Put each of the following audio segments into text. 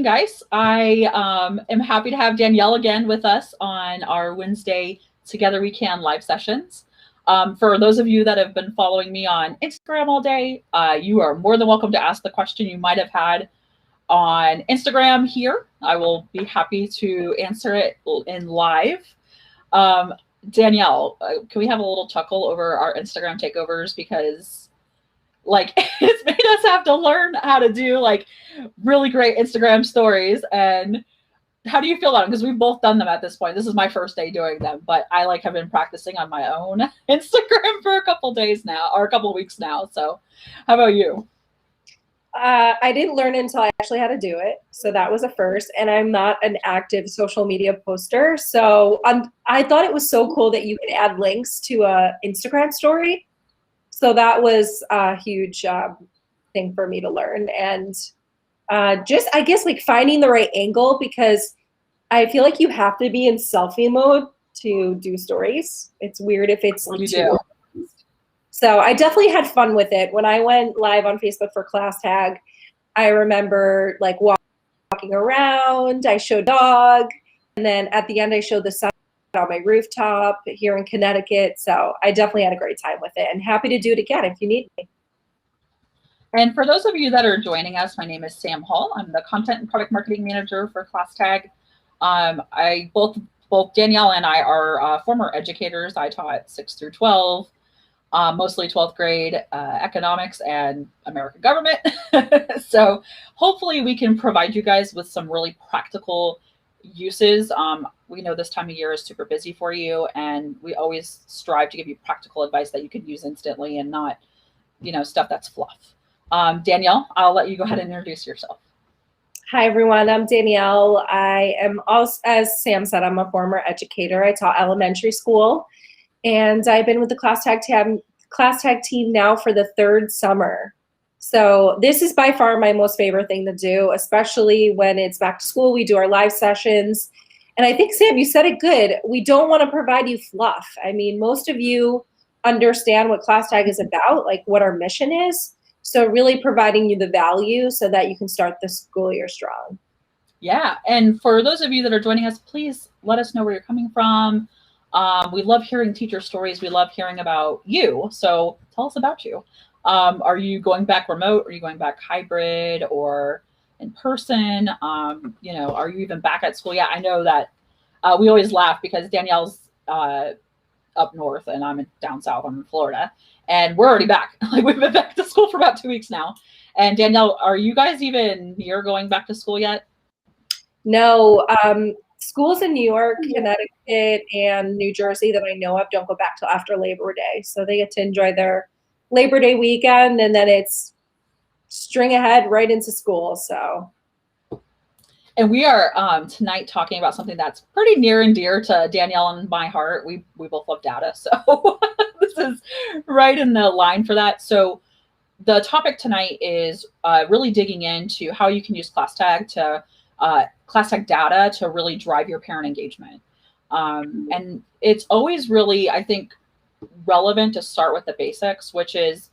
guys. I am happy to have Danielle again with us on our Wednesday Together We Can live sessions. For those of you that have been following me on Instagram all day, you are more than welcome to ask the question you might have had on Instagram here. I will be happy to answer it in live. Um, Danielle, can we have a little chuckle over our Instagram takeovers because like it's made us have to learn how to do like really great Instagram stories. And how do you feel about them? Because we've both done them at this point. This is my first day doing them, but I like have been practicing on my own Instagram for a couple days now, or a couple weeks now. So how about you? I didn't learn until I actually had to do it. So that was a first. And I'm not an active social media poster. So I thought it was so cool that you could add links to a Instagram story. So that was a huge thing for me to learn. And just, I guess, like finding the right angle, because I feel like you have to be in selfie mode to do stories. It's weird if it's like too. So I definitely had fun with it. When I went live on Facebook for ClassTag, I remember like walking around, I showed dog, and then at the end I showed the sun on my rooftop here in Connecticut. So I definitely had a great time with it and happy to do it again if you need me. And for those of you that are joining us, my name is Sam Hall. I'm the Content and Product Marketing Manager for ClassTag. Both Danielle and I are former educators. I taught 6 through 12. Mostly 12th grade economics and American government. So hopefully we can provide you guys with some really practical uses. We know this time of year is super busy for you, and we always strive to give you practical advice that you can use instantly and not, stuff that's fluff. Danielle, I'll let you go ahead and introduce yourself. Hi, everyone. I'm Danielle. I am also, as Sam said, I'm a former educator. I taught elementary school. And I've been with the ClassTag team now for the 3rd summer. So this is by far my most favorite thing to do, especially when it's back to school. We do our live sessions. And I think, Sam, you said it good. We don't want to provide you fluff. I mean, most of you understand what ClassTag is about, like what our mission is. So really providing you the value so that you can start the school year strong. Yeah. And for those of you that are joining us, please let us know where you're coming from. We love hearing teacher stories. We love hearing about you. So tell us about you. Are you going back remote? Are you going back hybrid or in person? Are you even back at school? Yeah, I know that we always laugh because Danielle's up north and I'm down south. I'm in Florida, and we're already back. Like we've been back to school for about 2 weeks now. And Danielle, are you guys even near going back to school yet? No. Schools in New York, Connecticut, and New Jersey that I know of don't go back till after Labor Day. So they get to enjoy their Labor Day weekend, and then it's string ahead right into school. So. And we are tonight talking about something that's pretty near and dear to Danielle and my heart. We both love data, so this is right in the line for that. So the topic tonight is really digging into how you can use ClassTag to ClassTag data to really drive your parent engagement. And it's always really, I think, relevant to start with the basics, which is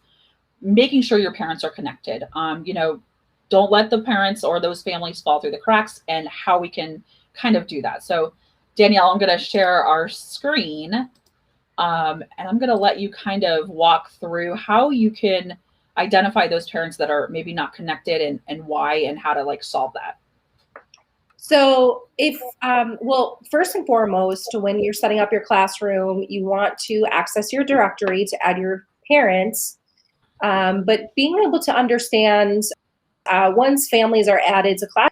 making sure your parents are connected. Don't let the parents or those families fall through the cracks, and how we can kind of do that. So Danielle, I'm going to share our screen, and I'm going to let you kind of walk through how you can identify those parents that are maybe not connected and why, and how to like solve that. So first and foremost, when you're setting up your classroom, you want to access your directory to add your parents. But being able to understand once families are added to class,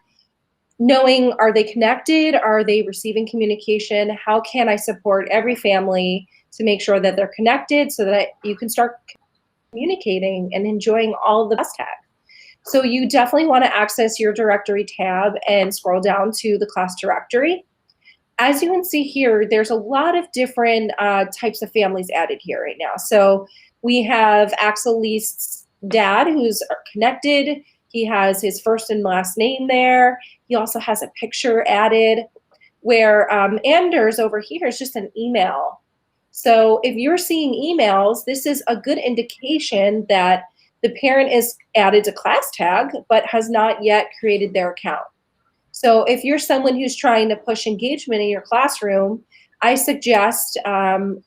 knowing, are they connected? Are they receiving communication? How can I support every family to make sure that they're connected so that you can start communicating and enjoying all of the ClassTag? So you definitely want to access your directory tab and scroll down to the class directory. As you can see here, there's a lot of different types of families added here right now. So we have Axel Least's dad, who's connected. He has his first and last name there. He also has a picture added, where Anders over here is just an email. So if you're seeing emails, this is a good indication that the parent is added to ClassTag but has not yet created their account. So if you're someone who's trying to push engagement in your classroom, I suggest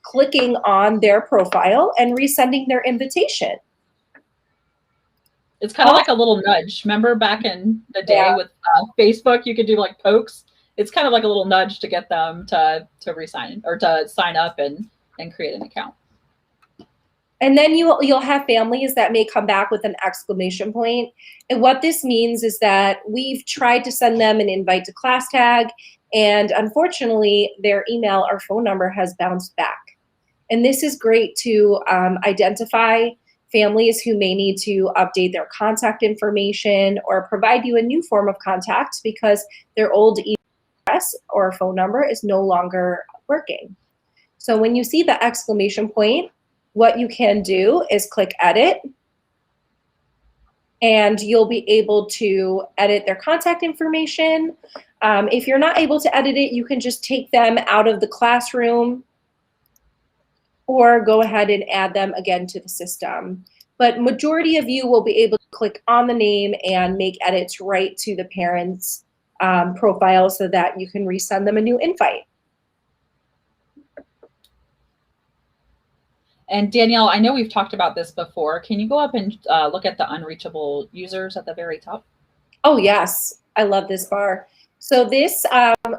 clicking on their profile and resending their invitation. It's kind of like a little nudge. Remember back in the day with Facebook, you could do like pokes. It's kind of like a little nudge to get them to resign or to sign up and create an account. And then you'll have families that may come back with an exclamation point. And what this means is that we've tried to send them an invite to ClassTag, and unfortunately, their email or phone number has bounced back. And this is great to identify families who may need to update their contact information or provide you a new form of contact because their old email address or phone number is no longer working. So when you see the exclamation point, what you can do is click edit, and you'll be able to edit their contact information. If you're not able to edit it, you can just take them out of the classroom or go ahead and add them again to the system. But majority of you will be able to click on the name and make edits right to the parent's profile so that you can resend them a new invite. And Danielle, I know we've talked about this before. Can you go up and look at the unreachable users at the very top? Oh, yes. I love this bar. So this,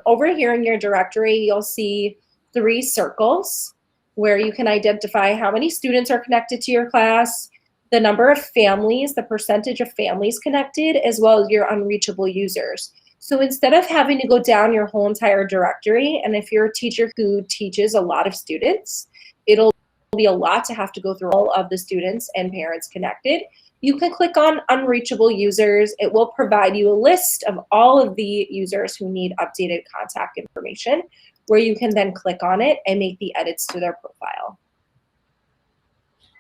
over here in your directory, you'll see 3 circles where you can identify how many students are connected to your class, the number of families, the percentage of families connected, as well as your unreachable users. So instead of having to go down your whole entire directory, and if you're a teacher who teaches a lot of students, it'll be a lot to have to go through all of the students and parents connected. You can click on unreachable users. It will provide you a list of all of the users who need updated contact information, where you can then click on it and make the edits to their profile.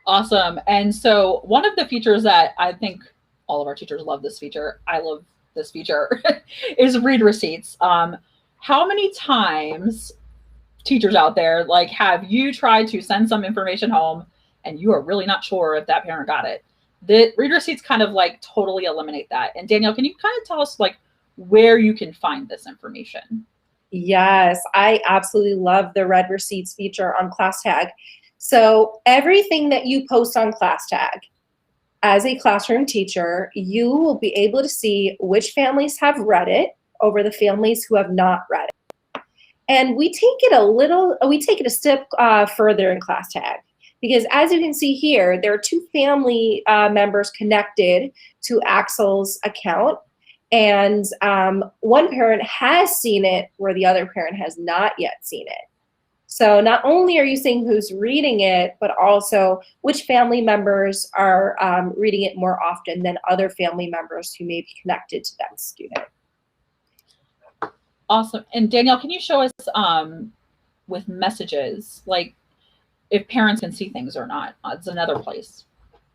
Awesome. And so one of the features that I think all of our teachers love this feature, I love this feature, is read receipts. How many times, teachers out there, like, have you tried to send some information home and you are really not sure if that parent got it? The read receipts kind of like totally eliminate that. And Danielle, can you kind of tell us like where you can find this information? Yes, I absolutely love the read receipts feature on ClassTag. So everything that you post on ClassTag, as a classroom teacher, you will be able to see which families have read it over the families who have not read it. And we take it a step further in ClassTag, because as you can see here, there are 2 family members connected to Axel's account, and one parent has seen it where the other parent has not yet seen it. So not only are you seeing who's reading it, but also which family members are reading it more often than other family members who may be connected to that student. Awesome. And Danielle, can you show us with messages, like if parents can see things or not? It's another place.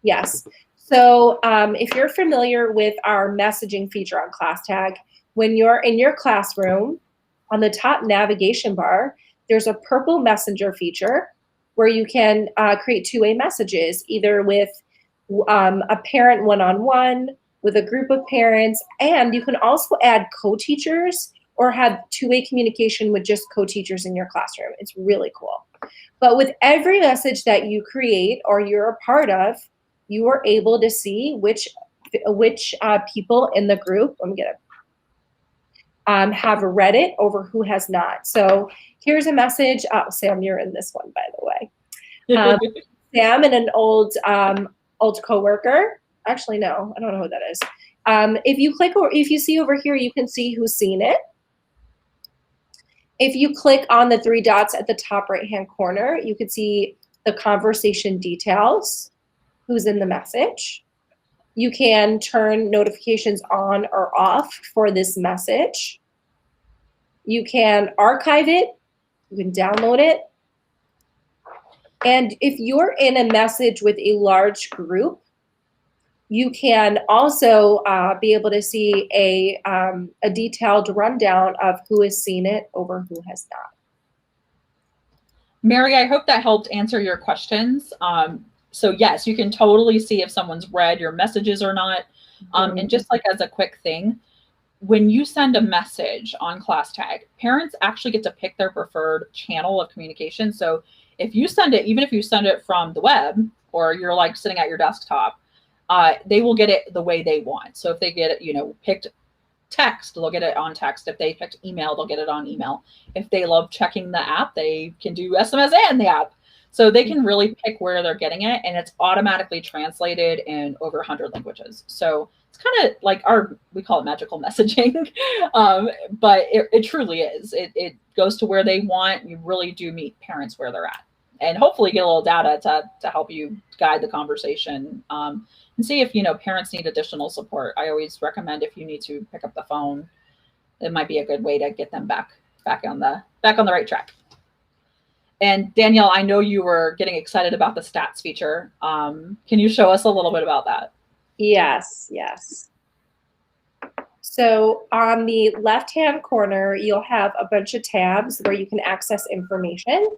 Yes. So if you're familiar with our messaging feature on ClassTag, when you're in your classroom, on the top navigation bar, there's a purple messenger feature where you can create 2-way messages, either with a parent one-on-one, with a group of parents, and you can also add co-teachers or have 2-way communication with just co-teachers in your classroom. It's really cool. But with every message that you create or you're a part of, you are able to see which people in the group, I'm gonna have read it over who has not. So here's a message. Oh, Sam, you're in this one, by the way. Sam and an old coworker. Actually, no, I don't know who that is. If you see over here, you can see who's seen it. If you click on the 3 dots at the top right-hand corner, you can see the conversation details, who's in the message. You can turn notifications on or off for this message. You can archive it. You can download it. And if you're in a message with a large group, you can also be able to see a detailed rundown of who has seen it over who has not. Mary, I hope that helped answer your questions. So yes, you can totally see if someone's read your messages or not. And just like as a quick thing, when you send a message on ClassTag, parents actually get to pick their preferred channel of communication. So if you send it, even if you send it from the web or you're like sitting at your desktop, they will get it the way they want. So if they get it, picked text, they'll get it on text. If they picked email, they'll get it on email. If they love checking the app, they can do SMS and the app. So they can really pick where they're getting it, and it's automatically translated in over 100 languages. So it's kind of like we call it magical messaging, but it truly is. It goes to where they want. You really do meet parents where they're at, and hopefully get a little data to help you guide the conversation, and see if parents need additional support. I always recommend, if you need to pick up the phone, it might be a good way to get them back on the right track. And Danielle, I know you were getting excited about the stats feature. Can you show us a little bit about that? Yes. So on the left-hand corner, you'll have a bunch of tabs where you can access information.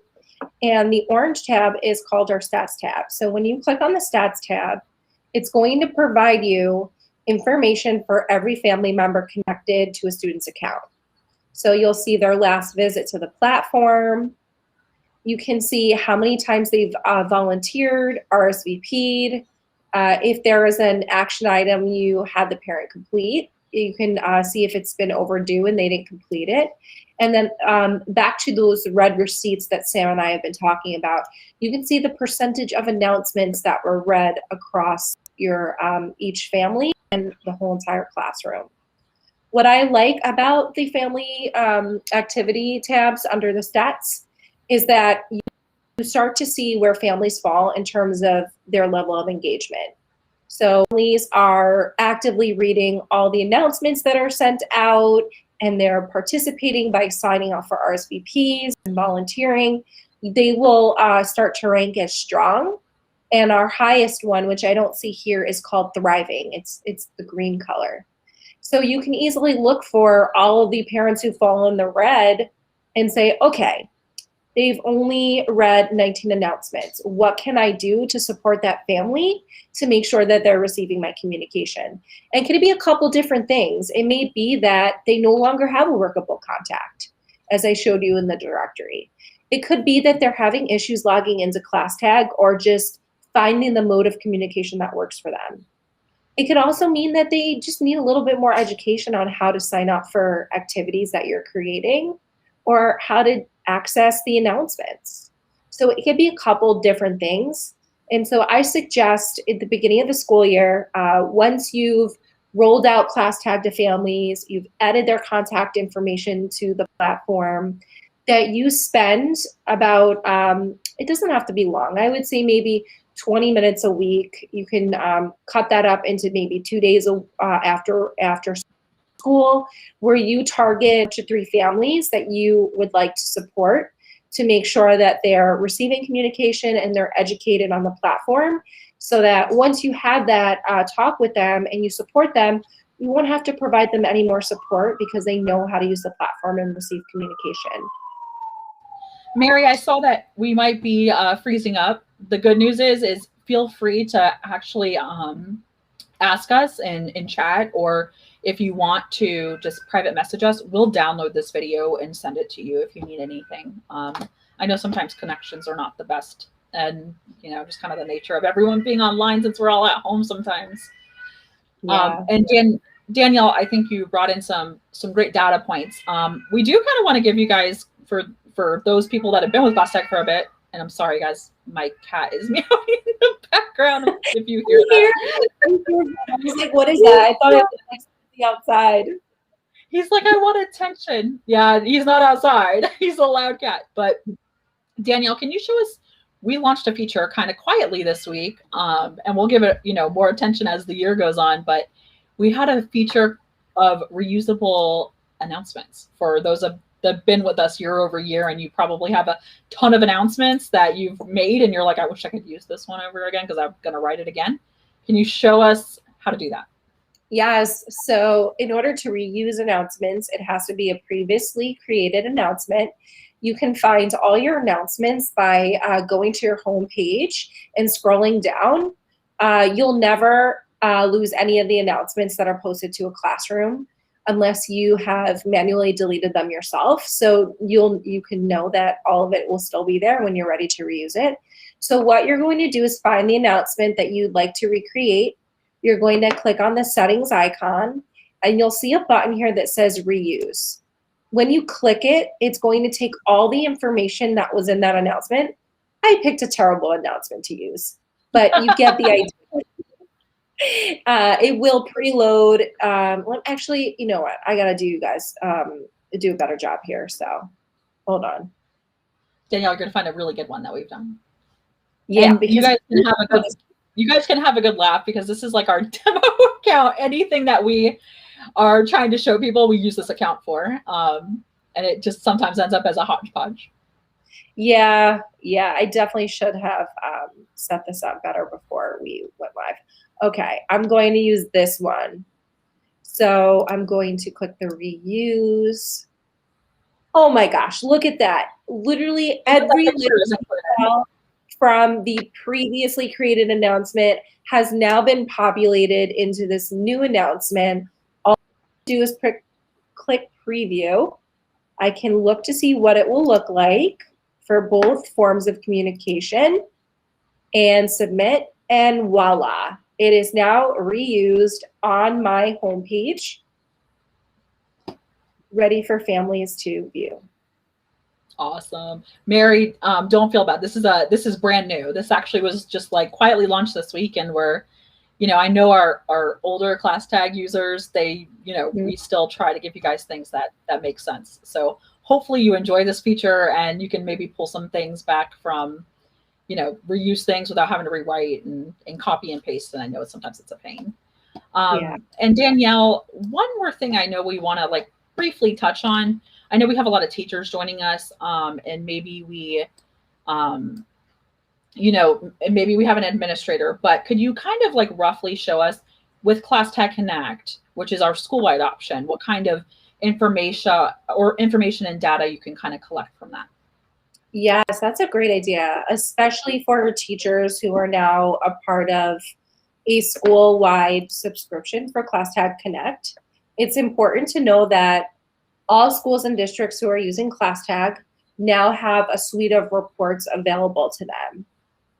And the orange tab is called our stats tab. So when you click on the stats tab, it's going to provide you information for every family member connected to a student's account. So you'll see their last visit to the platform. You can see how many times they've volunteered, RSVP'd. If there is an action item you had the parent complete, you can see if it's been overdue and they didn't complete it. And then back to those red receipts that Sam and I have been talking about, you can see the percentage of announcements that were read across your each family and the whole entire classroom. What I like about the family activity tabs under the stats is that you start to see where families fall in terms of their level of engagement. So families are actively reading all the announcements that are sent out, and they're participating by signing up for RSVPs and volunteering. They will start to rank as strong. And our highest one, which I don't see here, is called thriving. It's the green color. So you can easily look for all of the parents who fall in the red and say, okay, they've only read 19 announcements. What can I do to support that family to make sure that they're receiving my communication? And could it be a couple different things? It may be that they no longer have a workable contact, as I showed you in the directory. It could be that they're having issues logging into ClassTag or just finding the mode of communication that works for them. It could also mean that they just need a little bit more education on how to sign up for activities that you're creating or how to access the announcements. So it could be a couple different things. And so I suggest at the beginning of the school year, once you've rolled out ClassTag to families, you've added their contact information to the platform, that you spend about, it doesn't have to be long, I would say maybe 20 minutes a week. You can cut that up into maybe 2 days after school, where you target 2 to 3 families that you would like to support to make sure that they're receiving communication and they're educated on the platform, so that once you have that talk with them and you support them, you won't have to provide them any more support because they know how to use the platform and receive communication. Mary, I saw that we might be freezing up. The good news is feel free to actually ask us in chat, or if you want to just private message us, we'll download this video and send it to you if you need anything. I know sometimes connections are not the best, and just kind of the nature of everyone being online since we're all at home sometimes. Yeah. And Danielle, I think you brought in some great data points. We do kind of want to give you guys, for those people that have been with ClassTag for a bit, and I'm sorry guys, my cat is meowing in the background if you hear that. I was like, what is that? I thought it was like something outside. He's like, I want attention. Yeah, he's not outside. He's a loud cat. But Danielle, can you show us, we launched a feature kind of quietly this week, and we'll give it more attention as the year goes on, but we had a feature of reusable announcements for those that have been with us year over year, and you probably have a ton of announcements that you've made and you're like, I wish I could use this one over again because I'm going to write it again. Can you show us how to do that? Yes. So in order to reuse announcements, it has to be a previously created announcement. You can find all your announcements by going to your home page and scrolling down. You'll never lose any of the announcements that are posted to a classroom. unless you have manually deleted them yourself. So you can know that all of it will still be there when you're ready to reuse it. So what you're going to do is find the announcement that you'd like to recreate. You're going to click on the settings icon, and you'll see a button here that says reuse. When you click it, it's going to take all the information that was in that announcement. I picked a terrible announcement to use, but you get the idea. It will preload. Well, actually, you know what? I gotta do you guys do a better job here. So hold on. Danielle, you're gonna find a really good one that we've done. Yeah, and you guys can have a good laugh, because this is like our demo account. Anything that we are trying to show people, we use this account for, and it just sometimes ends up as a hodgepodge. Yeah, I definitely should have set this up better before we went live. Okay, I'm going to use this one. So I'm going to click the reuse. Oh my gosh, look at that. Literally every little from the previously created announcement has now been populated into this new announcement. All I do is click preview. I can look to see what it will look like for both forms of communication and submit, and voila. It is now reused on my homepage, ready for families to view. Awesome. Mary, don't feel bad. This is brand new. This actually was just like quietly launched this week, and we're, I know our older ClassTag users, they, we still try to give you guys things that make sense. So hopefully you enjoy this feature, and you can maybe pull some things back from, reuse things without having to rewrite and copy and paste. And I know sometimes it's a pain. And Danielle, one more thing I know we want to like briefly touch on. I know we have a lot of teachers joining us, and maybe we, maybe we have an administrator, but could you kind of like roughly show us with ClassTag Connect, which is our school-wide option, what kind of information and data you can kind of collect from that? Yes, that's a great idea, especially for teachers who are now a part of a school-wide subscription for ClassTag Connect. It's important to know that all schools and districts who are using ClassTag now have a suite of reports available to them.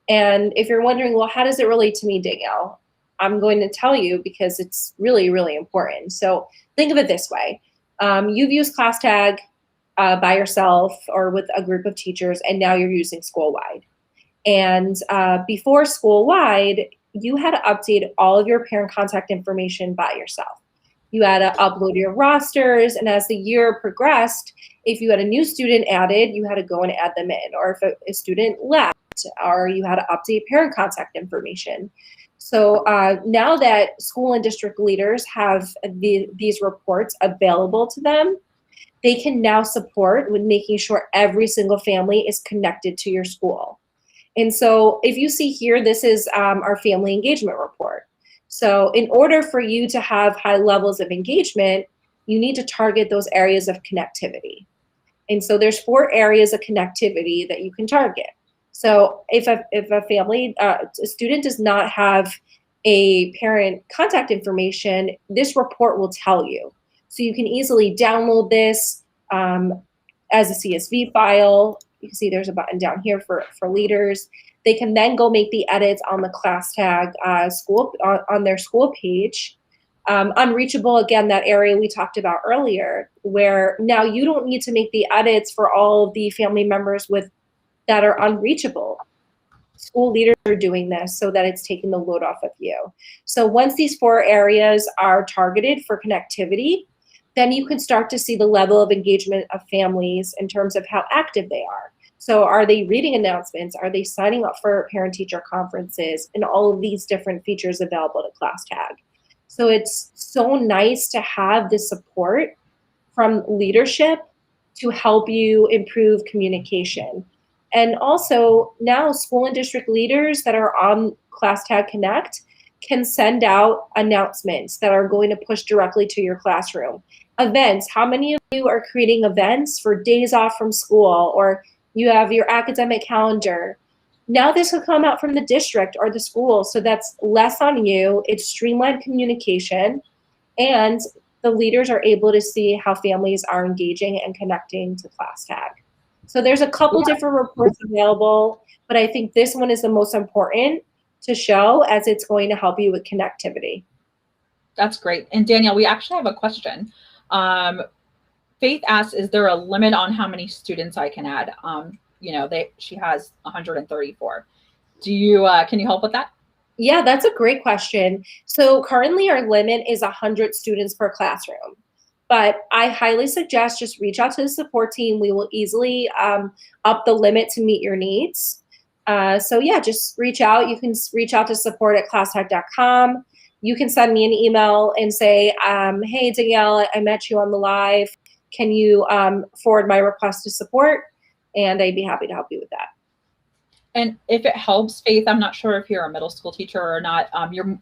And if you're wondering, well, how does it relate to me, Danielle? I'm going to tell you because it's really, really important. So think of it this way. You've used ClassTag by yourself or with a group of teachers, and now you're using school-wide. And before school-wide, you had to update all of your parent contact information by yourself. You had to upload your rosters, and as the year progressed, if you had a new student added, you had to go and add them in, or if a student left, or you had to update parent contact information. So now that school and district leaders have these reports available to them, they can now support with making sure every single family is connected to your school. And so if you see here, this is our family engagement report. So in order for you to have high levels of engagement, you need to target those areas of connectivity. And so there's 4 areas of connectivity that you can target. So if a family, a student does not have a parent contact information, this report will tell you. So you can easily download this as a CSV file. You can see there's a button down here for leaders. They can then go make the edits on the ClassTag school on their school page. Unreachable, again, that area we talked about earlier, where now you don't need to make the edits for all of the family members that are unreachable. School leaders are doing this so that it's taking the load off of you. So once these 4 areas are targeted for connectivity, then you can start to see the level of engagement of families in terms of how active they are. So are they reading announcements? Are they signing up for parent-teacher conferences? And all of these different features available to ClassTag. So it's so nice to have the support from leadership to help you improve communication. And also now school and district leaders that are on ClassTag Connect can send out announcements that are going to push directly to your classroom. Events, how many of you are creating events for days off from school, or you have your academic calendar? Now this will come out from the district or the school, so that's less on you. It's streamlined communication, and the leaders are able to see how families are engaging and connecting to ClassTag. So there's a couple different reports available, but I think this one is the most important to show, as it's going to help you with connectivity. That's great. And Danielle, we actually have a question. Faith asks, is there a limit on how many students I can add? You know, she has 134. Do you, can you help with that? Yeah, that's a great question. So currently our limit is 100 students per classroom, but I highly suggest just reach out to the support team. We will easily up the limit to meet your needs. So yeah, just reach out. You can reach out to support@classtag.com. You can send me an email and say, hey, Danielle, I met you on the live. Can you forward my request to support? And I'd be happy to help you with that. And if it helps, Faith, I'm not sure if you're a middle school teacher or not.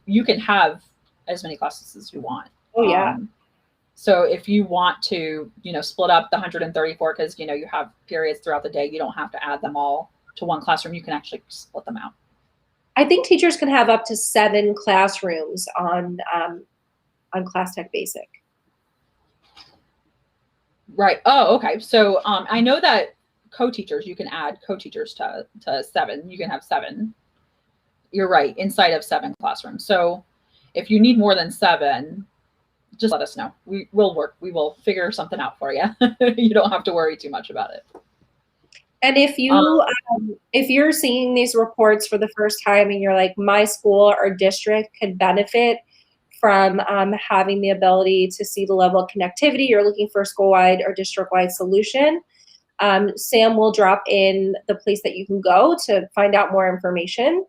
You can have as many classes as you want. Oh yeah. So if you want to, you know, split up the 134, because you know you have periods throughout the day, you don't have to add them all to one classroom. You can actually split them out. I think teachers can have up to 7 classrooms on ClassTag Basic. Right. Oh, okay. So I know that co-teachers, you can add co-teachers to 7. You can have 7. You're right, inside of 7 classrooms. So if you need more than 7, just let us know. We will work. We will figure something out for you. You don't have to worry too much about it. And if you're seeing these reports for the first time and you're like, my school or district could benefit from having the ability to see the level of connectivity, you're looking for a school-wide or district-wide solution, Sam will drop in the place that you can go to find out more information.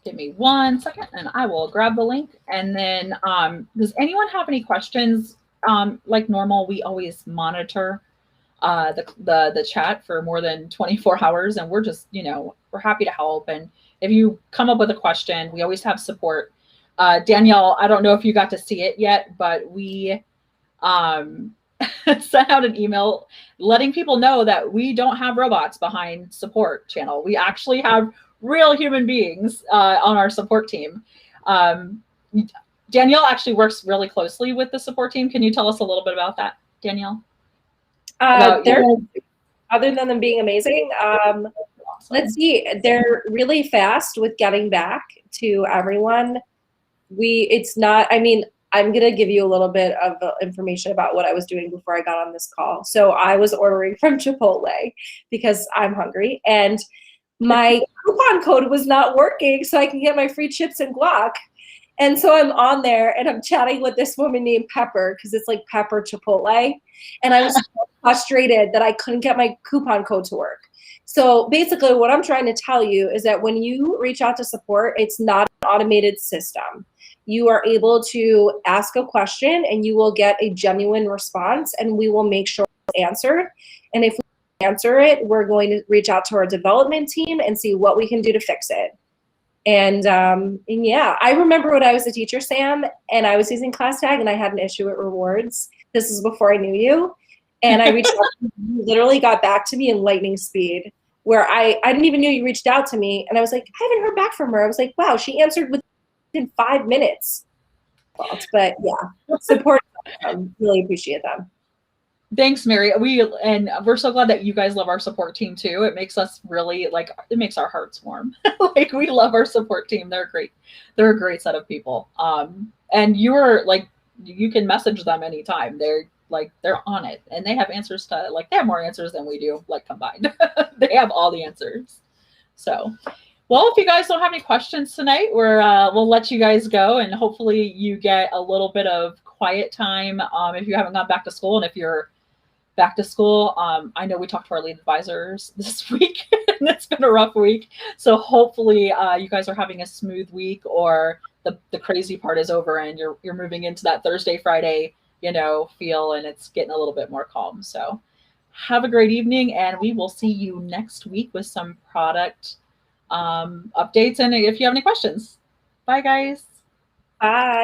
Give me 1 second and I will grab the link. And then does anyone have any questions? Like normal, we always monitor the chat for more than 24 hours, and we're just, you know, we're happy to help. And if you come up with a question, we always have support. Danielle, I don't know if you got to see it yet, but we sent out an email letting people know that we don't have robots behind support channel. We actually have real human beings on our support team. Danielle actually works really closely with the support team. Can you tell us a little bit about that, Danielle? Other than them being amazing, awesome. Let's see, they're really fast with getting back to everyone. I mean, I'm gonna give you a little bit of information about what I was doing before I got on this call. So I was ordering from Chipotle because I'm hungry, and my coupon code was not working so I can get my free chips and guac. And so I'm on there and I'm chatting with this woman named Pepper, because it's like Pepper Chipotle. And I was so frustrated that I couldn't get my coupon code to work. So basically what I'm trying to tell you is that when you reach out to support, it's not an automated system. You are able to ask a question and you will get a genuine response, and we will make sure it's answered. And if we answer it, we're going to reach out to our development team and see what we can do to fix it. And yeah, I remember when I was a teacher, Sam, and I was using ClassTag and I had an issue with rewards. This is before I knew you. And I reached out, you literally got back to me in lightning speed, where I didn't even know you reached out to me. And I was like, I haven't heard back from her. I was like, wow, she answered within 5 minutes. But yeah, support, really appreciate them. Thanks, Mary. We're so glad that you guys love our support team too. It makes us really, like, it makes our hearts warm. Like, we love our support team. They're great. They're a great set of people. And you can message them anytime. They're on it, and they have answers to, like, they have more answers than we do, like, combined. They have all the answers. So, well, if you guys don't have any questions tonight, we'll let you guys go, and hopefully you get a little bit of quiet time if you haven't gone back to school. And if you're back to school, I know we talked to our lead advisors this week, and it's been a rough week. So hopefully you guys are having a smooth week, or the crazy part is over and you're moving into that Thursday, Friday, feel, and it's getting a little bit more calm. So have a great evening, and we will see you next week with some product updates. And if you have any questions, bye guys. Bye.